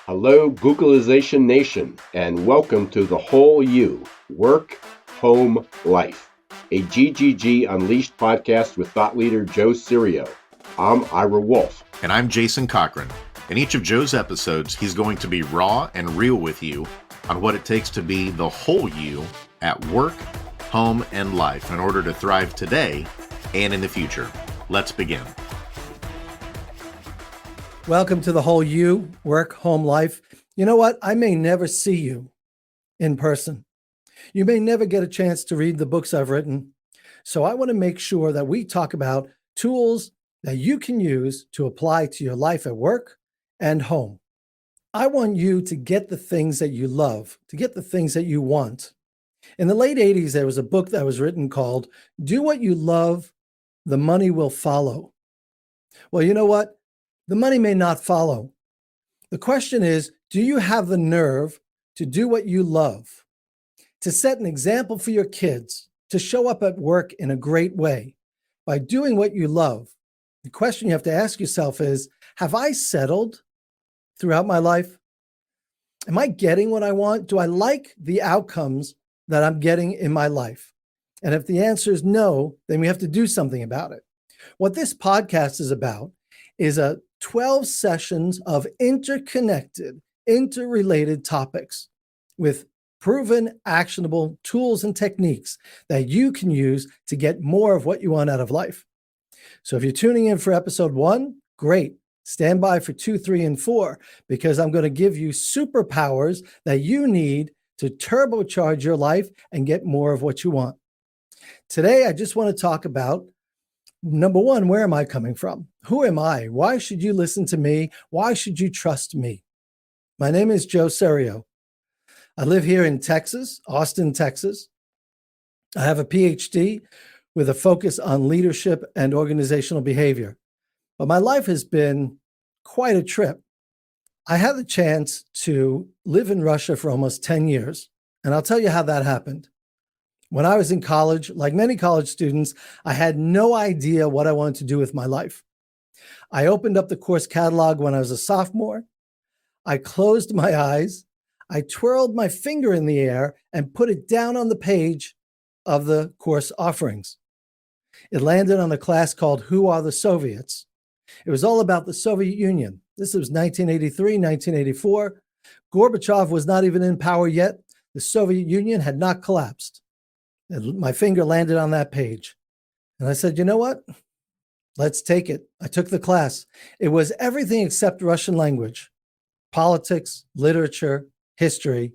Hello, Googleization Nation, and welcome to The Whole You, Work, Home, Life, a GGG Unleashed podcast with thought leader Joe Serio. I'm Ira Wolf. And I'm Jason Cochran. In each of Joe's episodes, he's going to be raw and real with you on what it takes to be the whole you at work, home, and life in order to thrive today and in the future. Let's begin. Welcome to The Whole You, Work, Home, Life. You know what? I may never see you in person. You may never get a chance to read the books I've written. So I want to make sure that we talk about tools that you can use to apply to your life at work and home. I want you to get the things that you love, to get the things that you want. In the late 80s, there was a book that was written called Do What You Love, The Money Will Follow. Well, you know what? The money may not follow. The question is, do you have the nerve to do what you love, to set an example for your kids, to show up at work in a great way by doing what you love? The question you have to ask yourself is, have I settled throughout my life? Am I getting what I want? Do I like the outcomes that I'm getting in my life? And if the answer is no, then we have to do something about it. What this podcast is about is a 12 sessions of interconnected, interrelated topics with proven, actionable tools and techniques that you can use to get more of what you want out of life. So if you're tuning in for episode 1, great. Stand by for 2, 3, and 4, because I'm going to give you superpowers that you need to turbocharge your life and get more of what you want. Today, I just want to talk about number one, where am I coming from? Who am I? Why should you listen to me? Why should you trust me? My name is Joe Serio. I live here in Texas, Austin, Texas. I have a PhD with a focus on leadership and organizational behavior. But my life has been quite a trip. I had the chance to live in Russia for almost 10 years, and I'll tell you how that happened. When I was in college, like many college students, I had no idea what I wanted to do with my life. I opened up the course catalog when I was a sophomore. I closed my eyes. I twirled my finger in the air and put it down on the page of the course offerings. It landed on a class called Who Are the Soviets? It was all about the Soviet Union. This was 1983, 1984. Gorbachev was not even in power yet. The Soviet Union had not collapsed. And my finger landed on that page. And I said, you know what? Let's take it. I took the class. It was everything except Russian language, politics, literature, history.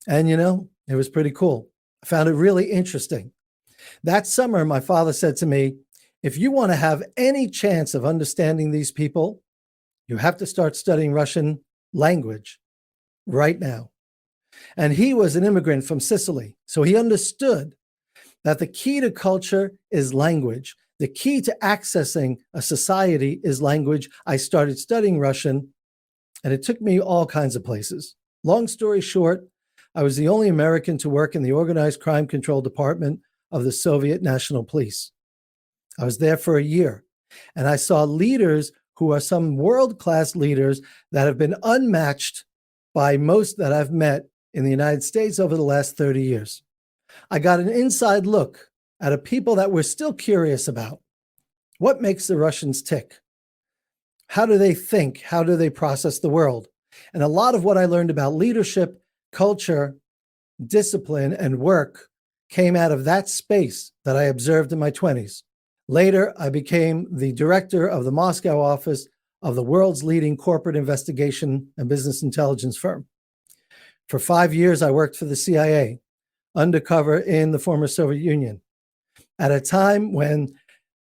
And, it was pretty cool. I found it really interesting. That summer, my father said to me, if you want to have any chance of understanding these people, you have to start studying Russian language right now. And he was an immigrant from Sicily. So he understood that the key to culture is language. The key to accessing a society is language. I started studying Russian, and it took me all kinds of places. Long story short, I was the only American to work in the organized crime control department of the Soviet National Police. I was there for a year, and I saw leaders who are some world-class leaders that have been unmatched by most that I've met in the United States over the last 30 years. I got an inside look at a people that we're still curious about. What makes the Russians tick? How do they think? How do they process the world? And a lot of what I learned about leadership, culture, discipline, and work came out of that space that I observed in my 20s. Later, I became the director of the Moscow office of the world's leading corporate investigation and business intelligence firm. For 5 years, I worked for the CIA, undercover in the former Soviet Union, at a time when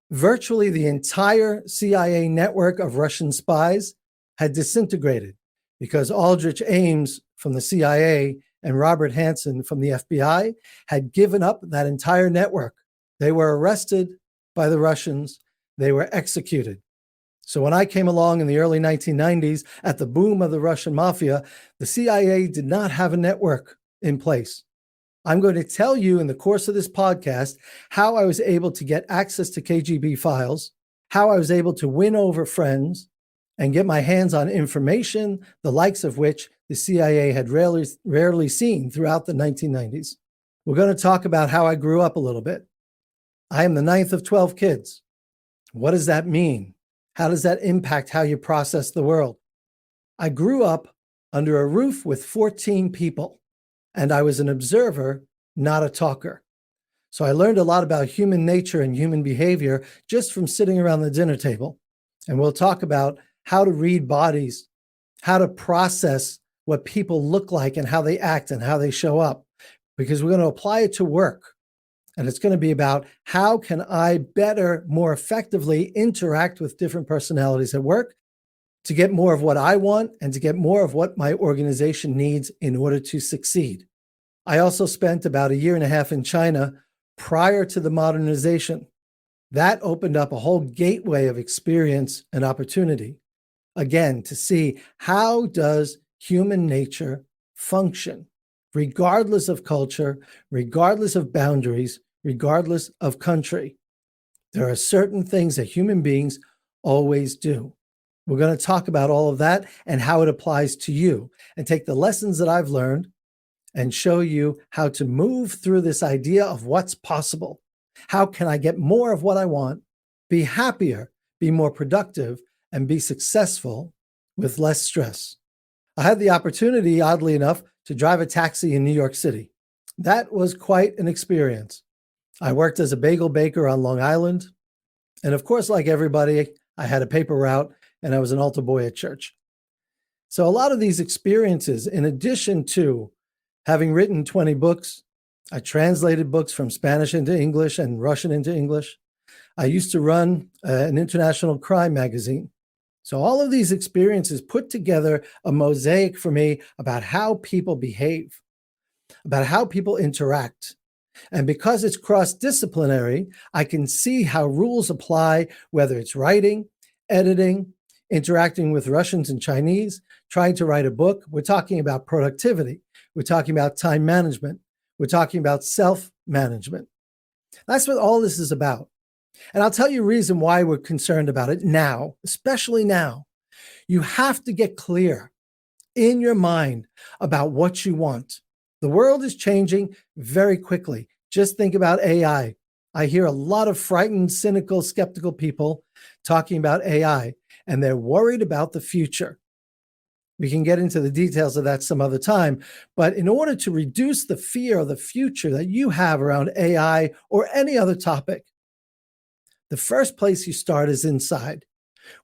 virtually the entire CIA network of Russian spies had disintegrated because Aldrich Ames from the CIA and Robert Hansen from the FBI had given up that entire network. They were arrested by the Russians. They were executed. So when I came along in the early 1990s at the boom of the Russian mafia, the CIA did not have a network in place. I'm going to tell you in the course of this podcast how I was able to get access to KGB files, how I was able to win over friends, and get my hands on information, the likes of which the CIA had rarely seen throughout the 1990s. We're going to talk about how I grew up a little bit. I am the ninth of 12 kids. What does that mean? How does that impact how you process the world? I grew up under a roof with 14 people, and I was an observer, not a talker. So I learned a lot about human nature and human behavior just from sitting around the dinner table. And we'll talk about how to read bodies, how to process what people look like and how they act and how they show up, because we're going to apply it to work. And it's going to be about how can I better, more effectively interact with different personalities at work to get more of what I want and to get more of what my organization needs in order to succeed. I also spent about 1.5 years in China prior to the modernization. That opened up a whole gateway of experience and opportunity. Again, to see how does human nature function, regardless of culture, regardless of boundaries, regardless of country. There are certain things that human beings always do. We're going to talk about all of that and how it applies to you and take the lessons that I've learned and show you how to move through this idea of what's possible. How can I get more of what I want, be happier, be more productive, and be successful with less stress? I had the opportunity, oddly enough, to drive a taxi in New York City. That was quite an experience. I worked as a bagel baker on Long Island. And of course, like everybody, I had a paper route and I was an altar boy at church. So a lot of these experiences, in addition to having written 20 books, I translated books from Spanish into English and Russian into English. I used to run an international crime magazine. So all of these experiences put together a mosaic for me about how people behave, about how people interact. And because it's cross-disciplinary, I can see how rules apply, whether it's writing, editing, interacting with Russians and Chinese, trying to write a book. We're talking about productivity. We're talking about time management. We're talking about self-management. That's what all this is about. And I'll tell you a reason why we're concerned about it now, especially now. You have to get clear in your mind about what you want. The world is changing very quickly. Just think about AI. I hear a lot of frightened, cynical, skeptical people talking about AI, and they're worried about the future. We can get into the details of that some other time. But in order to reduce the fear of the future that you have around AI or any other topic, the first place you start is inside.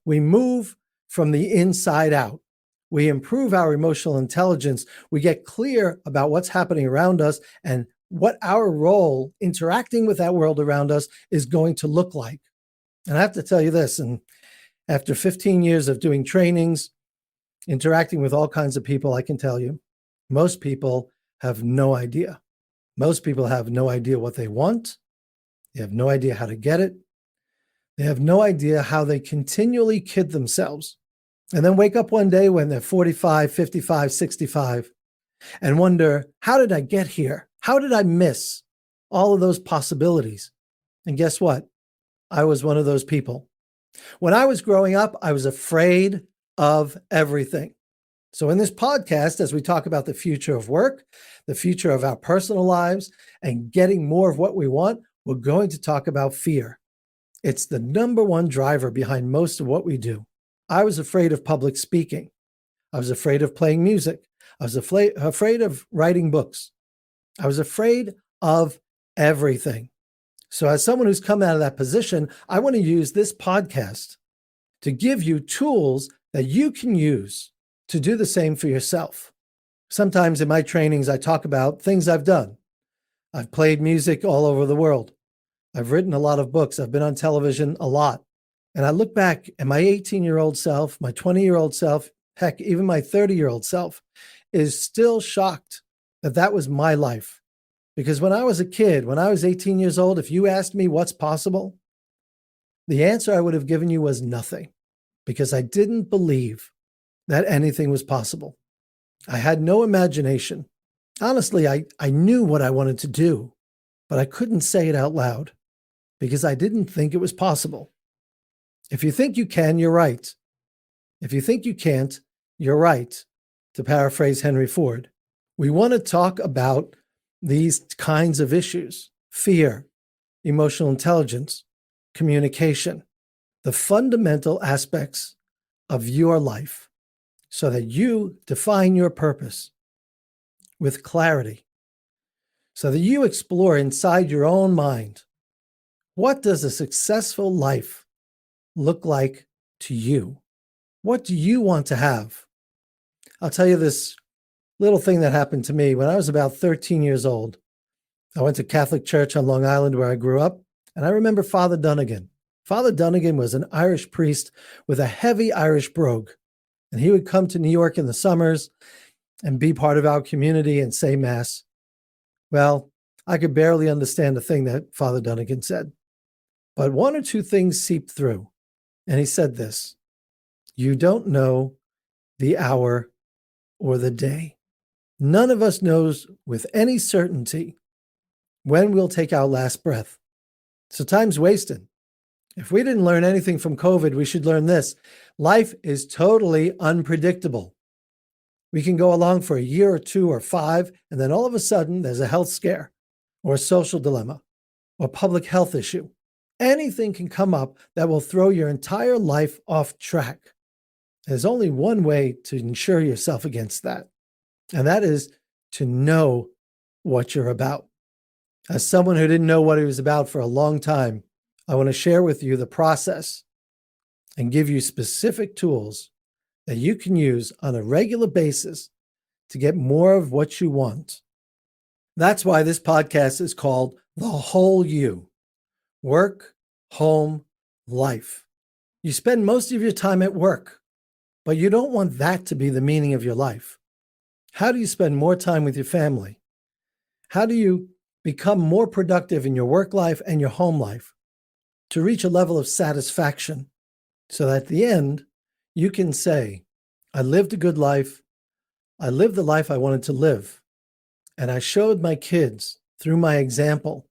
We move from the inside out. We improve our emotional intelligence. We get clear about what's happening around us and what our role interacting with that world around us is going to look like. And I have to tell you this, and after 15 years of doing trainings, interacting with all kinds of people, I can tell you, most people have no idea. Most people have no idea what they want. They have no idea how to get it. They have no idea how they continually kid themselves and then wake up one day when they're 45, 55, 65 and wonder, how did I get here? How did I miss all of those possibilities? And guess what? I was one of those people. When I was growing up, I was afraid of everything. So in this podcast, as we talk about the future of work, the future of our personal lives, and getting more of what we want, we're going to talk about fear. It's the number one driver behind most of what we do. I was afraid of public speaking. I was afraid of playing music. I was afraid of writing books. I was afraid of everything. So as someone who's come out of that position, I want to use this podcast to give you tools that you can use to do the same for yourself. Sometimes in my trainings, I talk about things I've done. I've played music all over the world. I've written a lot of books. I've been on television a lot. And I look back at my 18-year-old self, my 20-year-old self, heck, even my 30-year-old self is still shocked that that was my life. Because when I was a kid, when I was 18 years old, if you asked me what's possible, the answer I would have given you was nothing, because I didn't believe that anything was possible. I had no imagination. Honestly, I knew what I wanted to do, but I couldn't say it out loud because I didn't think it was possible. If you think you can, you're right. If you think you can't, you're right, to paraphrase Henry Ford. We want to talk about these kinds of issues: fear, emotional intelligence, communication, the fundamental aspects of your life, so that you define your purpose with clarity, so that you explore inside your own mind, what does a successful life look like to you? What do you want to have? I'll tell you this little thing that happened to me when I was about 13 years old. I went to Catholic church on Long Island where I grew up, and I remember Father Dunnigan. Father Dunnigan was an Irish priest with a heavy Irish brogue, and he would come to New York in the summers and be part of our community and say Mass. Well, I could barely understand a thing that Father Dunnigan said, but one or two things seeped through, and he said this: "You don't know the hour or the day. None of us knows with any certainty when we'll take our last breath. So time's wasted. If we didn't learn anything from COVID, we should learn this: life is totally unpredictable. We can go along for a year or two or 5, and then all of a sudden there's a health scare or a social dilemma or public health issue. Anything can come up that will throw your entire life off track. There's only one way to ensure yourself against that, and that is to know what you're about." As someone who didn't know what he was about for a long time, I want to share with you the process and give you specific tools that you can use on a regular basis to get more of what you want. That's why this podcast is called The Whole You: Work, Home, Life. You spend most of your time at work, but you don't want that to be the meaning of your life. How do you spend more time with your family? How do you become more productive in your work life and your home life to reach a level of satisfaction so that at the end you can say, "I lived a good life. I lived the life I wanted to live. And I showed my kids through my example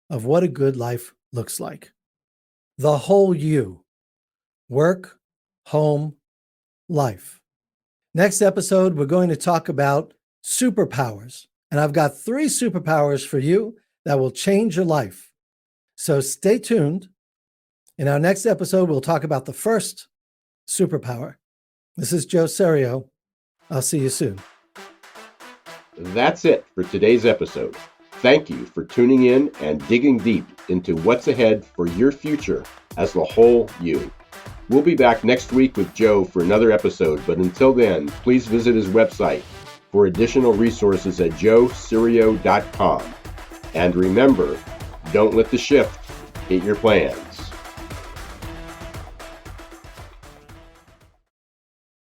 of what a good life looks like." The whole you: work, home, life. Next episode, we're going to talk about superpowers. And I've got 3 superpowers for you that will change your life. So stay tuned. In our next episode, we'll talk about the first superpower. This is Joe Serio. I'll see you soon. That's it for today's episode. Thank you for tuning in and digging deep into what's ahead for your future as the whole you. We'll be back next week with Joe for another episode, but until then, please visit his website for additional resources at joeserio.com. And remember, don't let the shift hit your plans.